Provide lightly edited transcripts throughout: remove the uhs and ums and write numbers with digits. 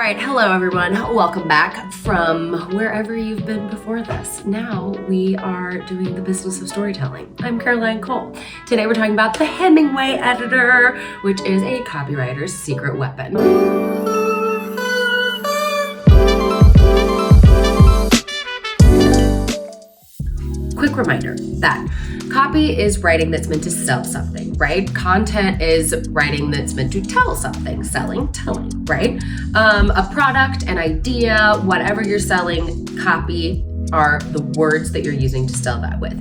right, hello everyone. Welcome back from wherever you've been before this. Now we are doing the business of storytelling. I'm 𝐤𝐤𝐤𝐿. Today we're talking about the Hemingway Editor, which is a copywriter's secret weapon. Quick reminder that copy is writing that's meant to sell something, right? Content is writing that's meant to tell something, selling, telling, right? A product, an idea, whatever you're selling, copy are the words that you're using to sell that with.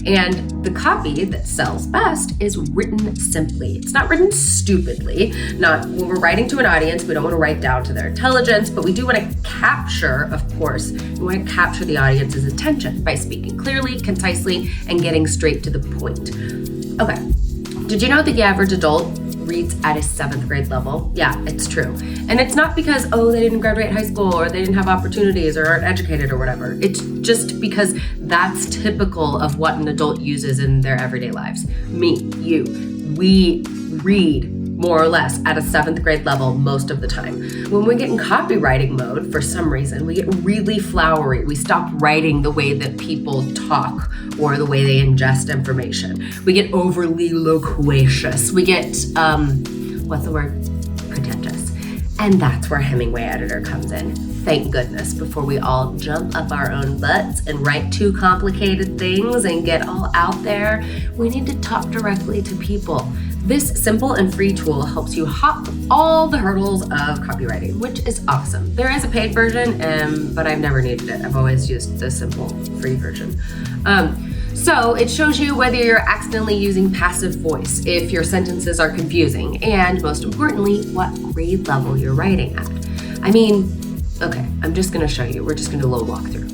And the copy that sells best is written simply. It's not written stupidly. Not when we're writing to an audience, we don't want to write down to their intelligence, but we do want to capture, of course, we want to capture the audience's attention by speaking clearly, concisely, and getting straight to the point. Okay, did you know that the average adult reads at a 7th grade level? Yeah, it's true. And it's not because, they didn't graduate high school or they didn't have opportunities or aren't educated or whatever. It's just because that's typical of what an adult uses in their everyday lives. Me, you, we read more or less at a 7th grade level most of the time. When we get in copywriting mode, for some reason, we get really flowery. We stop writing the way that people talk or the way they ingest information. We get overly loquacious. We get, pretentious. And that's where Hemingway Editor comes in. Thank goodness, before we all jump up our own butts and write too complicated things and get all out there, we need to talk directly to people. This simple and free tool helps you hop all the hurdles of copywriting, which is awesome. There is a paid version, but I've never needed it. I've always used the simple free version. So it shows you whether you're accidentally using passive voice, if your sentences are confusing, and most importantly, what grade level you're writing at. I'm just gonna show you. We're just gonna do a little walkthrough.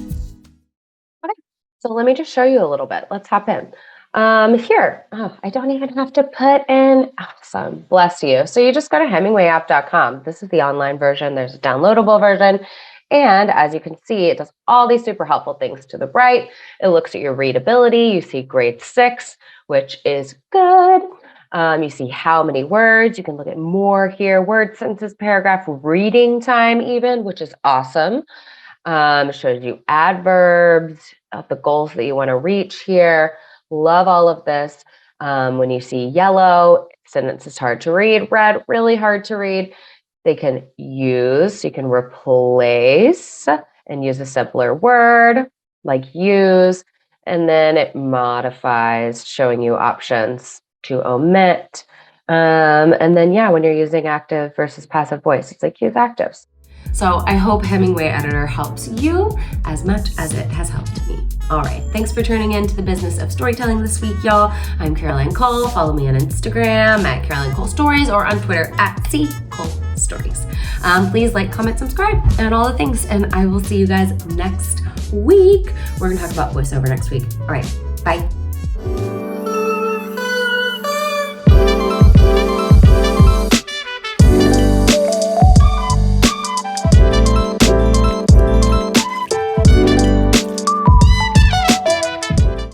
Okay, so let me just show you a little bit. Let's hop in. Here, I don't even have to put in, awesome, bless you. So you just go to HemingwayApp.com. This is the online version. There's a downloadable version. And as you can see, it does all these super helpful things to the right. It looks at your readability. You see grade 6, which is good. You see how many words. You can look at more here, word, sentence, paragraph, reading time even, which is awesome. It shows you adverbs, the goals that you want to reach here. Love all of this. When you see yellow, sentence is hard to read, red, really hard to read. They can use, you can replace and use a simpler word like use, and then it modifies, showing you options to omit. And then, when you're using active versus passive voice, it's like use actives. So I hope Hemingway Editor helps you as much as it has helped me. All right, thanks for tuning in to the business of storytelling this week, y'all. I'm 𝐤𝐤𝐤𝐿. Follow me on Instagram at 𝐤𝐤𝐤stories or on Twitter at 𝐶𝐤𝐤stories. Please like, comment, subscribe, and all the things. And I will see you guys next week. We're gonna talk about voiceover next week. All right, bye.